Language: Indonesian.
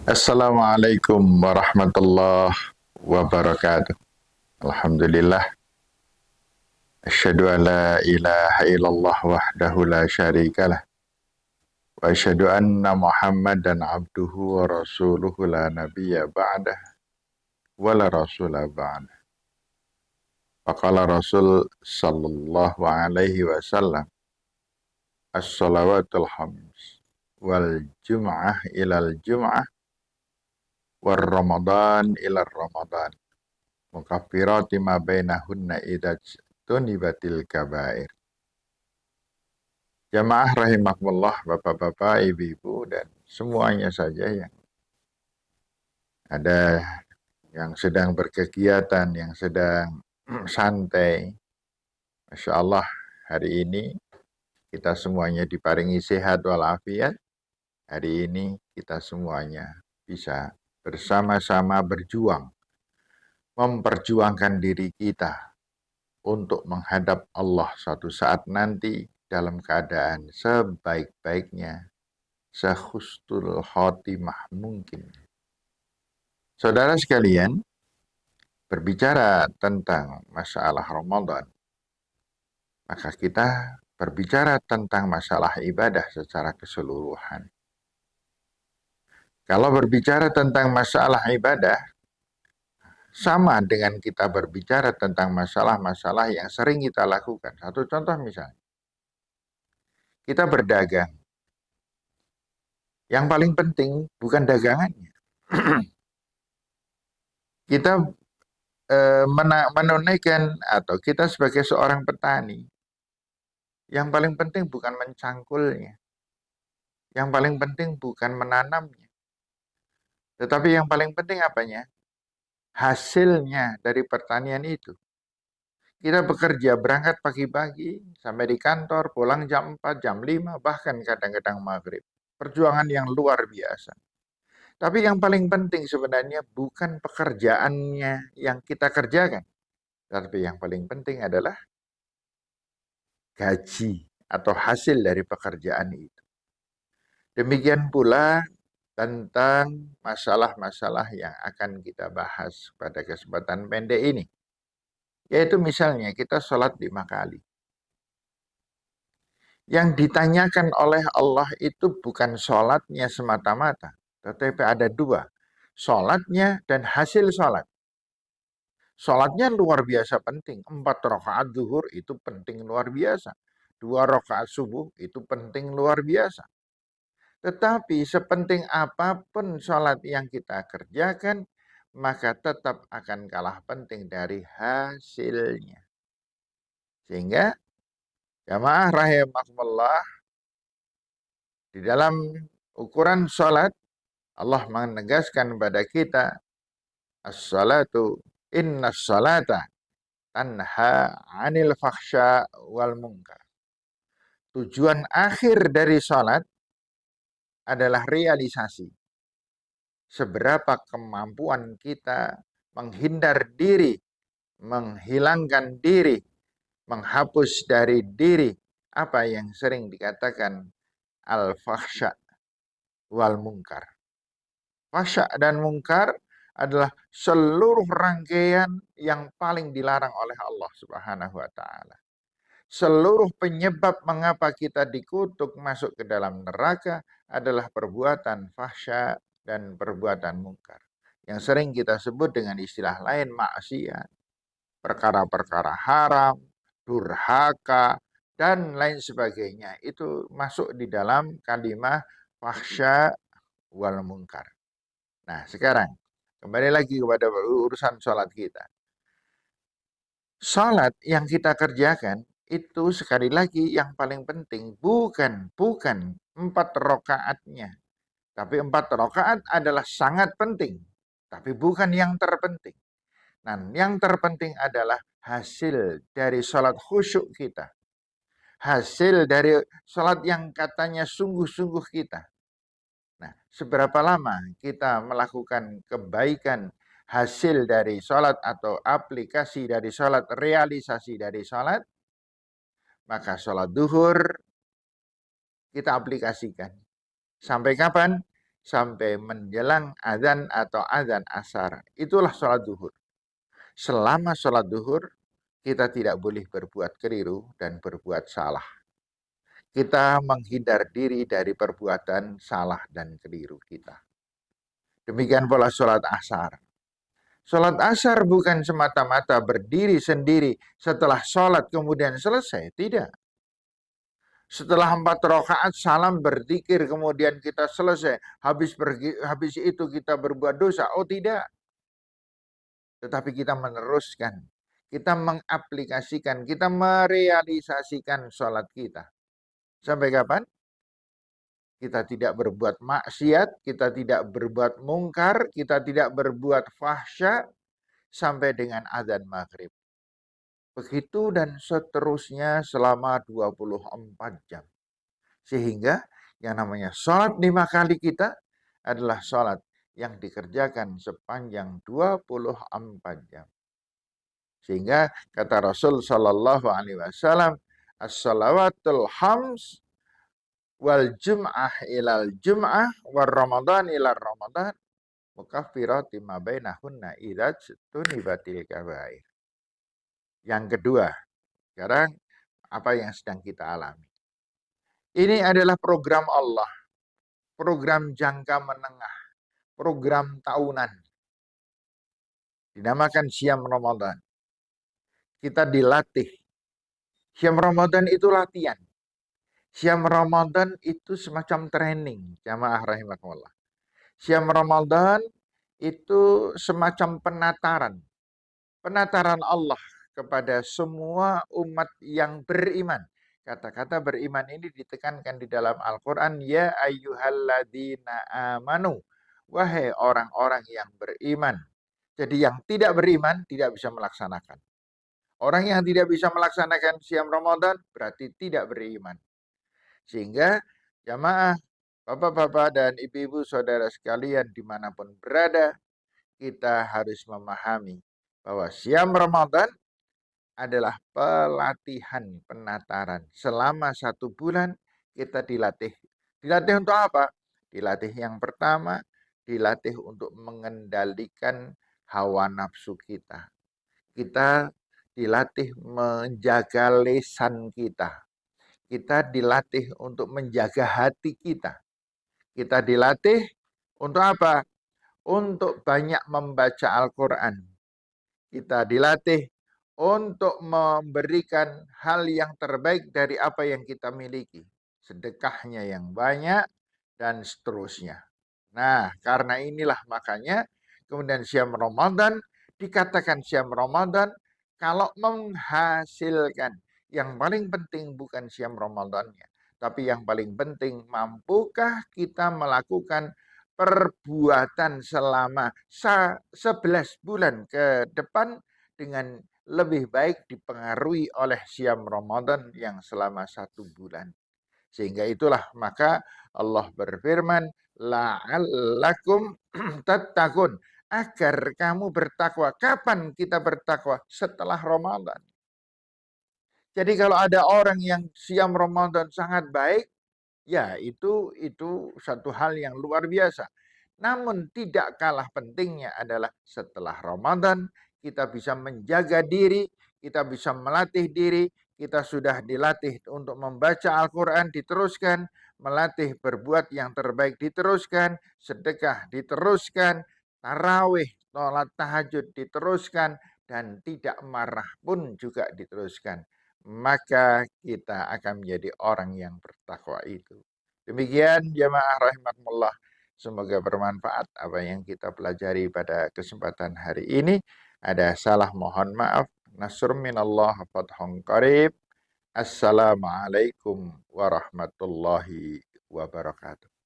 Assalamualaikum warahmatullahi wabarakatuh. Alhamdulillah. Asyhadu an la ilaha illallah wahdahu la syarikalah. Wa asyhadu anna Muhammadan abduhu wa rasuluhu la nabiyya ba'dah wa la rasula ba'dah. Faqala Rasul sallallahu alaihi wasallam, as-salawatul khams wal jum'ah ilal jum'ah war ramadan ilal ramadan mukaffirati ma bainahunna idza tunibatil kabair. Jamaah rahimakumullah, bapak-bapak, ibu-ibu, dan semuanya saja yang ada, yang sedang berkegiatan, yang sedang santai. Masya Allah, hari ini kita semuanya diparingi sehat walafiat. Hari ini kita semuanya bisa bersama-sama berjuang, memperjuangkan diri kita untuk menghadap Allah suatu saat nanti dalam keadaan sebaik-baiknya, sehusnul khotimah mungkin. Saudara sekalian, berbicara tentang masalah Ramadan, maka kita berbicara tentang masalah ibadah secara keseluruhan. Kalau berbicara tentang masalah ibadah, sama dengan kita berbicara tentang masalah-masalah yang sering kita lakukan. Satu contoh misalnya, kita berdagang. Yang paling penting bukan dagangannya. Kita menunaikan, atau kita sebagai seorang petani, yang paling penting bukan mencangkulnya. Yang paling penting bukan menanamnya. Tetapi yang paling penting apanya? Hasilnya dari pertanian itu. Kita bekerja, berangkat pagi-pagi, sampai di kantor, pulang jam 4, jam 5, bahkan kadang-kadang maghrib. Perjuangan yang luar biasa. Tapi yang paling penting sebenarnya bukan pekerjaannya yang kita kerjakan. Tapi yang paling penting adalah gaji atau hasil dari pekerjaan itu. Demikian pula tentang masalah-masalah yang akan kita bahas pada kesempatan pendek ini. Yaitu misalnya kita sholat 5 kali. Yang ditanyakan oleh Allah itu bukan sholatnya semata-mata. Tetapi ada dua. Sholatnya dan hasil sholat. Sholatnya luar biasa penting. 4 rakaat zuhur itu penting luar biasa. 2 rakaat subuh itu penting luar biasa. Tetapi sepenting apapun sholat yang kita kerjakan, maka tetap akan kalah penting dari hasilnya. Sehingga jamaah rahimakumullah, di dalam ukuran sholat, Allah menegaskan kepada kita, as-salatu inna salata tanha anil fakhsya wal munkar. Tujuan akhir dari sholat adalah realisasi. Seberapa kemampuan kita menghindar diri, menghilangkan diri, menghapus dari diri apa yang sering dikatakan al-fakhsya wal munkar. Fakhsya dan munkar adalah seluruh rangkaian yang paling dilarang oleh Allah Subhanahu wa taala. Seluruh penyebab mengapa kita dikutuk masuk ke dalam neraka adalah perbuatan fahsya dan perbuatan mungkar. Yang sering kita sebut dengan istilah lain maksiat, perkara-perkara haram, durhaka, dan lain sebagainya. Itu masuk di dalam kalimat fahsya wal mungkar. Nah sekarang, kembali lagi kepada urusan sholat kita. Sholat yang kita kerjakan itu sekali lagi yang paling penting bukan 4 rakaatnya. Tapi 4 rakaat adalah sangat penting. Tapi bukan yang terpenting. Nah, yang terpenting adalah hasil dari sholat khusyuk kita. Hasil dari sholat yang katanya sungguh-sungguh kita. Nah, seberapa lama kita melakukan kebaikan hasil dari sholat atau aplikasi dari sholat, realisasi dari sholat, maka sholat duhur kita aplikasikan. Sampai kapan? sampai menjelang azan atau azan asar. Itulah sholat duhur. Selama sholat duhur, kita tidak boleh berbuat keliru dan berbuat salah. Kita menghindar diri dari perbuatan salah dan keliru kita. Demikian pula sholat asar. Sholat asar bukan semata-mata berdiri sendiri setelah sholat kemudian selesai. Tidak. Setelah 4 rakaat salam berzikir kemudian kita selesai. Habis itu kita berbuat dosa. Oh tidak. Tetapi kita meneruskan. Kita mengaplikasikan. Kita merealisasikan sholat kita. Sampai kapan? Kita tidak berbuat maksiat, kita tidak berbuat mungkar, kita tidak berbuat fahsya sampai dengan azan maghrib. Begitu dan seterusnya selama 24 jam. Sehingga yang namanya sholat 5 kali kita adalah sholat yang dikerjakan sepanjang 24 jam. Sehingga kata Rasul Shallallahu Alaihi Wasallam, as-salawatul hams wal jum'ah ilal jum'ah wal ramadan ilal ramadan mukaffirati ma bainahunna idza tunibatil kabair. Yang kedua, sekarang apa yang sedang kita alami? Ini adalah program Allah, program jangka menengah, program tahunan. Dinamakan Syam Ramadan. Kita dilatih. Syam Ramadan itu latihan. Syam Ramadan itu semacam training, jamaah rahimakumullah. Syam Ramadan itu semacam penataran. Penataran Allah kepada semua umat yang beriman. Kata-kata beriman ini ditekankan di dalam Al-Quran. Ya ayyuhalladzina amanu. Wahai orang-orang yang beriman. Jadi yang tidak beriman tidak bisa melaksanakan. Orang yang tidak bisa melaksanakan Syam Ramadan berarti tidak beriman. Sehingga jamaah, bapak-bapak dan ibu-ibu saudara sekalian dimanapun berada, kita harus memahami bahwa Syam Ramadan adalah pelatihan penataran. Selama 1 bulan kita dilatih. Dilatih untuk apa? Dilatih yang pertama, dilatih untuk mengendalikan hawa nafsu kita. Kita dilatih menjaga lisan kita. Kita dilatih untuk menjaga hati kita. Kita dilatih untuk apa? Untuk banyak membaca Al-Quran. Kita dilatih untuk memberikan hal yang terbaik dari apa yang kita miliki. Sedekahnya yang banyak dan seterusnya. Nah, karena inilah makanya kemudian Syam Ramadan dikatakan Syam Ramadan kalau menghasilkan. Yang paling penting bukan Syam Ramadannya, tapi yang paling penting mampukah kita melakukan perbuatan selama 11 bulan ke depan dengan lebih baik dipengaruhi oleh Syam Ramadan yang selama 1 bulan. Sehingga itulah maka Allah berfirman, la'allakum tattaqun, agar kamu bertakwa. Kapan kita bertakwa? Setelah Ramadan. Jadi kalau ada orang yang Syam Ramadan sangat baik, ya itu satu hal yang luar biasa. Namun tidak kalah pentingnya adalah setelah Ramadan kita bisa menjaga diri, kita bisa melatih diri, kita sudah dilatih untuk membaca Al-Quran diteruskan, melatih berbuat yang terbaik diteruskan, sedekah diteruskan, tarawih, sholat tahajud diteruskan, dan tidak marah pun juga diteruskan. Maka kita akan menjadi orang yang bertakwa itu. Demikian jamaah rahimakumullah. Semoga bermanfaat apa yang kita pelajari pada kesempatan hari ini. Ada salah mohon maaf. Nasr minallah fathun qarib. Assalamualaikum warahmatullahi wabarakatuh.